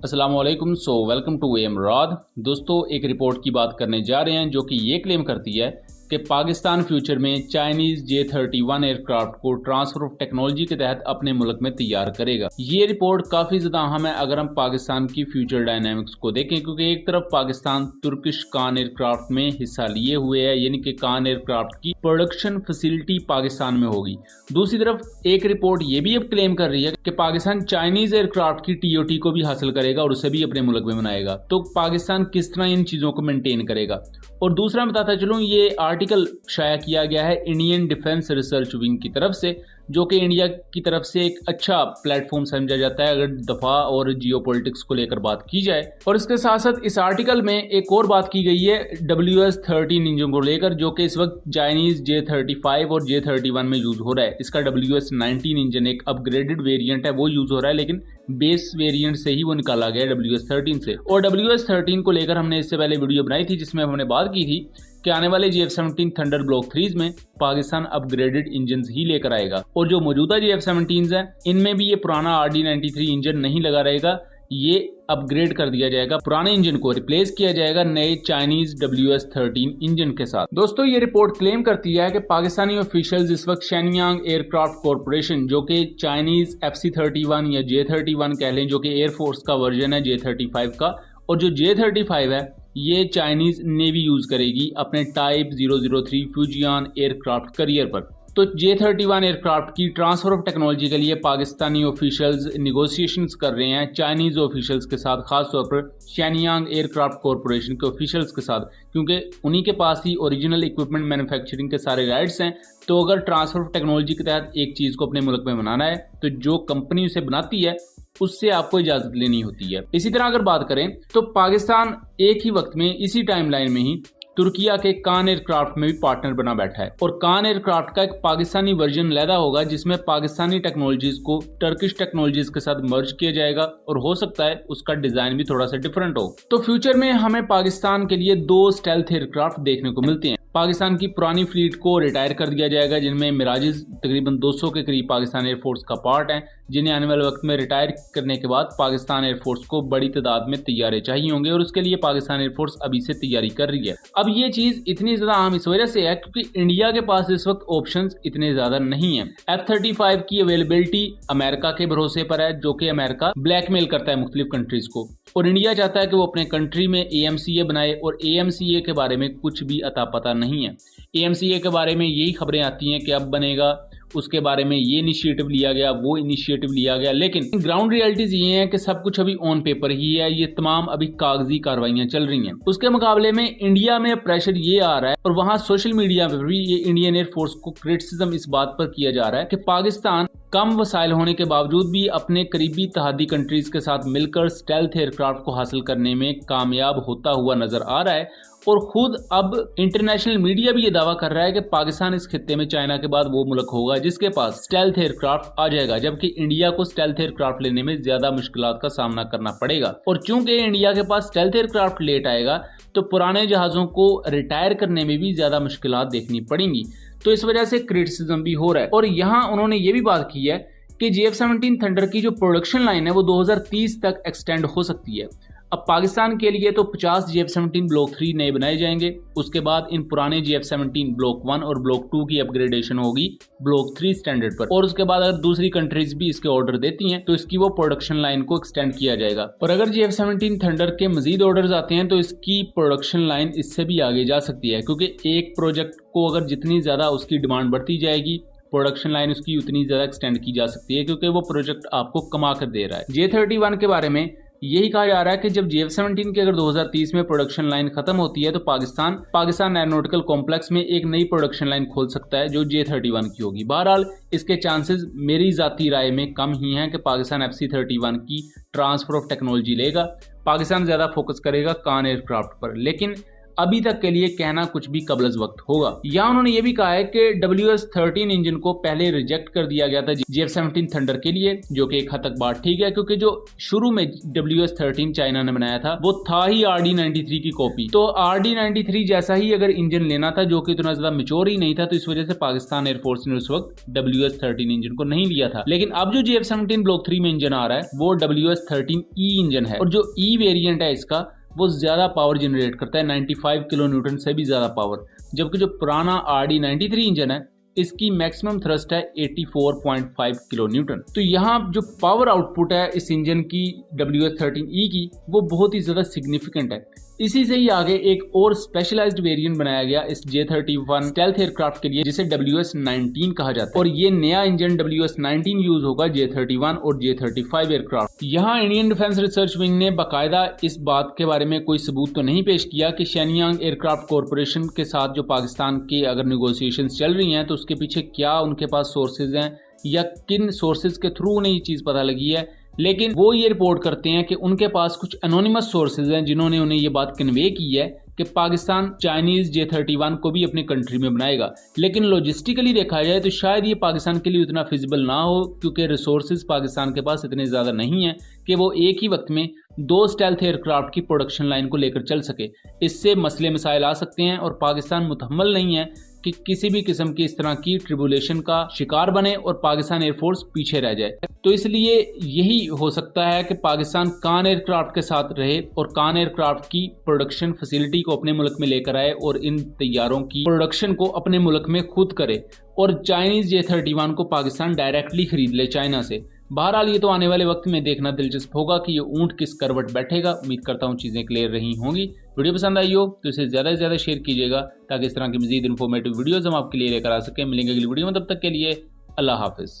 अस्सलाम वालेकुम। Welcome to Emrad. दोस्तों, एक रिपोर्ट की बात करने जा रहे हैं जो कि ये क्लेम करती है कि पाकिस्तान फ्यूचर में चाइनीज J-31 एयरक्राफ्ट को ट्रांसफर ऑफ टेक्नोलॉजी के तहत अपने मुल्क में तैयार करेगा। ये रिपोर्ट काफ़ी ज़्यादा अहम है अगर हम पाकिस्तान की फ्यूचर डायनामिक्स को देखें, क्योंकि एक तरफ पाकिस्तान तुर्किश कान एयरक्राफ्ट में हिस्सा लिए हुए है, यानी कि कान एयरक्राफ्ट की प्रोडक्शन फैसिलिटी पाकिस्तान में होगी। दूसरी तरफ एक रिपोर्ट ये भी अब क्लेम कर रही है कि पाकिस्तान चाइनीज एयरक्राफ्ट की TOT को भी हासिल करेगा और उसे भी अपने मुल्क में बनाएगा। तो पाकिस्तान किस तरह इन चीज़ों को मेंटेन करेगा। और दूसरा बताता चलूँ, ये आर्टिकल शाया किया गया है इंडियन डिफेंस रिसर्च विंग की तरफ से, जो कि इंडिया की तरफ से एक अच्छा प्लेटफॉर्म समझा जाता है अगर दफा और जियोपॉलिटिक्स को लेकर बात की जाए। और इसके साथ साथ इस आर्टिकल में एक और बात की गई है WS-13 इंजन को लेकर, जो कि इस वक्त चाइनीज J-35 और J-31 में यूज हो रहा है। इसका WS-19 इंजन एक अपग्रेडेड वेरिएंट है, वो यूज हो रहा है, लेकिन बेस वेरिएंट से ही वो निकाला गया WS-13 से। और WS-13 को लेकर हमने इससे पहले वीडियो बनाई थी जिसमें हमने बात की थी कि आने वाले JF-17 थंडर ब्लॉक 3 में पाकिस्तान अपग्रेडेड इंजन ही लेकर आएगा। और जो मौजूदा JF-17 हैं इनमें भी ये पुराना RD-93 इंजन नहीं लगा रहेगा, ये अपग्रेड कर दिया जाएगा, पुराने इंजन को रिप्लेस किया जाएगा नए चाइनीज WS-13 इंजन के साथ। दोस्तों, ये रिपोर्ट क्लेम करती है कि पाकिस्तानी ऑफिशियल्स इस वक्त शेनयांग एयरक्राफ्ट कॉरपोरेशन, जो कि चाइनीज FC-31 या J-31 कह लें, जो कि एयरफोर्स का वर्जन है J-35 का, और जो J-35 है ये चाइनीज नेवी यूज करेगी अपने टाइप 003 फ्यूजियन एयरक्राफ्ट करियर पर। तो J-31 एयरक्राफ्ट की ट्रांसफर ऑफ टेक्नोलॉजी के लिए पाकिस्तानी ऑफिशियल्स निगोशिएशंस कर रहे हैं चाइनीज ऑफिशियल्स के साथ, खासतौर पर शेनयांग एयरक्राफ्ट कॉरपोरेशन के ऑफिशियल्स के साथ, क्योंकि उन्हीं के पास ही ओरिजिनल इक्विपमेंट मैन्युफैक्चरिंग के सारे राइट्स हैं। तो अगर ट्रांसफर ऑफ टेक्नोलॉजी के तहत एक चीज़ को अपने मुल्क में बनाना है तो जो कंपनी उसे बनाती है उससे आपको इजाज़त लेनी होती है। इसी तरह अगर बात करें तो पाकिस्तान एक ही वक्त में इसी टाइमलाइन में ही तुर्किया के कान एयरक्राफ्ट में भी पार्टनर बना बैठा है। और कान एयरक्राफ्ट का एक पाकिस्तानी वर्जन लैदा होगा जिसमें पाकिस्तानी टेक्नोलॉजीज को टर्किश टेक्नोलॉजीज के साथ मर्ज किया जाएगा, और हो सकता है उसका डिजाइन भी थोड़ा सा डिफरेंट हो। तो फ्यूचर में हमें पाकिस्तान के लिए 2 स्टेल्थ एयरक्राफ्ट देखने को मिलते हैं। पाकिस्तान की पुरानी फ्लीट को रिटायर कर दिया जाएगा, जिनमें मिराजेस तकरीबन 200 के करीब पाकिस्तान एयरफोर्स का पार्ट है, जिन्हें आने वाले वक्त में रिटायर करने के बाद पाकिस्तान एयरफोर्स को बड़ी तादाद में तैयारे चाहिए होंगे, और उसके लिए पाकिस्तान एयरफोर्स अभी से तैयारी कर रही है। अब ये चीज इतनी ज्यादा अहम इस वजह से है क्योंकि इंडिया के पास इस वक्त ऑप्शंस इतने ज्यादा नहीं है। F-35 की अवेलेबिलिटी अमेरिका के भरोसे पर है, जो कि अमेरिका ब्लैकमेल करता है मुख्तलिफ कंट्रीज को, और इंडिया चाहता है कि वो अपने कंट्री में AMCA बनाए, और AMCA के बारे में कुछ भी अता पता नहीं है। AMCA के बारे में यही खबरें आती हैं कि अब बनेगा, उसके बारे में ये इनिशिएटिव लिया गया, वो इनिशिएटिव लिया गया, लेकिन ग्राउंड रियलिटीज ये हैं कि सब कुछ अभी ऑन पेपर ही है, ये तमाम अभी कागजी कार्रवाइयां चल रही हैं। उसके मुकाबले में इंडिया में प्रेशर ये आ रहा है, और वहां सोशल मीडिया पर भी ये इंडियन एयरफोर्स को क्रिटिसिज्म इस बात पर किया जा रहा है कि पाकिस्तान कम वसाइल होने के बावजूद भी अपने करीबी तहादी कंट्रीज के साथ मिलकर स्टेल्थ एयरक्राफ्ट को हासिल करने में कामयाब होता हुआ नजर आ रहा है। और खुद अब इंटरनेशनल मीडिया भी ये दावा कर रहा है कि पाकिस्तान इस खित्ते में चाइना के बाद वो मुल्क होगा जिसके पास स्टेल्थ एयरक्राफ्ट आ जाएगा, जबकि इंडिया को स्टेल्थ एयरक्राफ्ट लेने में ज्यादा मुश्किलात का सामना करना पड़ेगा। और चूंकि इंडिया के पास स्टेल्थ एयरक्राफ्ट लेट आएगा तो पुराने जहाजों को रिटायर करने में भी ज्यादा मुश्किलात देखनी पड़ेंगी। तो इस वजह से क्रिटिसिज्म भी हो रहा है। और यहाँ उन्होंने ये भी बात की है कि JF-17 थंडर की जो प्रोडक्शन लाइन है वो 2030 तक एक्सटेंड हो सकती है। अब पाकिस्तान के लिए तो 50 JF-17 ब्लॉक 3 नए बनाए जाएंगे, उसके बाद इन पुराने JF-17 ब्लॉक 1 और ब्लॉक 2 की अपग्रेडेशन होगी ब्लॉक 3 स्टैंडर्ड पर, और उसके बाद अगर दूसरी कंट्रीज भी इसके ऑर्डर देती हैं तो इसकी वो प्रोडक्शन लाइन को एक्सटेंड किया जाएगा। और अगर JF-17 थंडर के मजीद ऑर्डर्स आते हैं तो इसकी प्रोडक्शन लाइन इससे भी आगे जा सकती है, क्योंकि एक प्रोजेक्ट को अगर जितनी ज्यादा उसकी डिमांड बढ़ती जाएगी प्रोडक्शन लाइन उसकी उतनी ज्यादा एक्सटेंड की जा सकती है, क्योंकि वो प्रोजेक्ट आपको कमा कर दे रहा है। J-31 के बारे में यही कहा जा रहा है कि जब JF-17 की अगर 2030 में प्रोडक्शन लाइन खत्म होती है तो पाकिस्तान एरोनॉटिकल कॉम्प्लेक्स में एक नई प्रोडक्शन लाइन खोल सकता है जो J-31 की होगी। बहरहाल इसके चांसेस मेरी जाती राय में कम ही हैं कि पाकिस्तान FC-31 की ट्रांसफर ऑफ टेक्नोलॉजी लेगा। पाकिस्तान ज्यादा फोकस करेगा कान एयरक्राफ्ट पर, लेकिन अभी तक के लिए कहना कुछ भी कबल वक्त होगा। यहाँ उन्होंने ये भी कहा है कि WS-13 इंजन को पहले रिजेक्ट कर दिया गया था JF-17 थंडर के लिए, जो कि एक हद तक बात ठीक है, क्योंकि जो शुरू में WS-13 चाइना ने बनाया था वो था ही RD-93 की कॉपी। तो RD-93 जैसा ही अगर इंजन लेना था, जो कि इतना ज्यादा मैच्योर ही नहीं था, तो इस वजह से पाकिस्तान एयरफोर्स ने उस वक्त WS-13 इंजन को नहीं लिया था। लेकिन अब जो JF-17 ब्लॉक 3 में इंजन आ रहा है वो WS-13E इंजन है, और जो E वेरिएंट है इसका वो ज्यादा पावर जनरेट करता है, 95 किलो न्यूटन से भी ज्यादा पावर, जबकि जो पुराना RD-93 इंजन है इसकी मैक्सिमम थ्रस्ट है 84.5 किलो न्यूटन। तो यहाँ जो पावर आउटपुट है इस इंजन की WS-13E की वो बहुत ही ज्यादा सिग्निफिकेंट है। इसी से ही आगे एक और स्पेशलाइज्ड वेरिएंट बनाया गया इस J-31 स्टेल्थ एयरक्राफ्ट के लिए, जिसे WS-19 कहा जाता है, और ये नया इंजन WS-19 यूज होगा J-31 और J-35 एयरक्राफ्ट। यहाँ इंडियन डिफेंस रिसर्च विंग ने बाकायदा इस बात के बारे में कोई सबूत तो नहीं पेश किया कि शेनयांग एयरक्राफ्ट कॉरपोरेशन के साथ जो पाकिस्तान की अगर निगोशिएशन चल रही हैं तो उसके पीछे क्या उनके पास सोर्सेज हैं या किन सोर्सेज के थ्रू उन्हें ये चीज पता लगी है। लेकिन वो ये रिपोर्ट करते हैं कि उनके पास कुछ एनोनिमस सोर्सेज हैं जिन्होंने उन्हें ये बात कन्वे की है कि पाकिस्तान चाइनीज J-31 को भी अपनी कंट्री में बनाएगा। लेकिन लॉजिस्टिकली देखा जाए तो शायद ये पाकिस्तान के लिए उतना फिजिबल ना हो, क्योंकि रिसोर्सेज पाकिस्तान के पास इतने ज्यादा नहीं है कि वो एक ही वक्त में 2 स्टेल्थ एयरक्राफ्ट की प्रोडक्शन लाइन को लेकर चल सके। इससे मसले मसाइल आ सकते हैं और पाकिस्तान मुतहम्मल नहीं है कि किसी भी किस्म की इस तरह की ट्रिबुलेशन का शिकार बने और पाकिस्तान एयरफोर्स पीछे रह जाए। तो इसलिए यही हो सकता है कि पाकिस्तान कान एयरक्राफ्ट के साथ रहे और कान एयरक्राफ्ट की प्रोडक्शन फैसिलिटी को अपने मुल्क में लेकर आए और इन तैयारों की प्रोडक्शन को अपने मुल्क में खुद करे, और चाइनीज J-31 को पाकिस्तान डायरेक्टली खरीद ले चाइना से। बहरहाल ये तो आने वाले वक्त में देखना दिलचस्प होगा कि ये ऊंट किस करवट बैठेगा। उम्मीद करता हूँ चीजें क्लियर रही होंगी। वीडियो पसंद आई हो तो इसे ज्यादा से ज्यादा शेयर कीजिएगा ताकि इस तरह की मजीद इन्फॉर्मेटिव वीडियोस हम आपके लिए लेकर आ सकें। मिलेंगे अगली वीडियो में, तब तक के लिए अल्लाह हाफिज।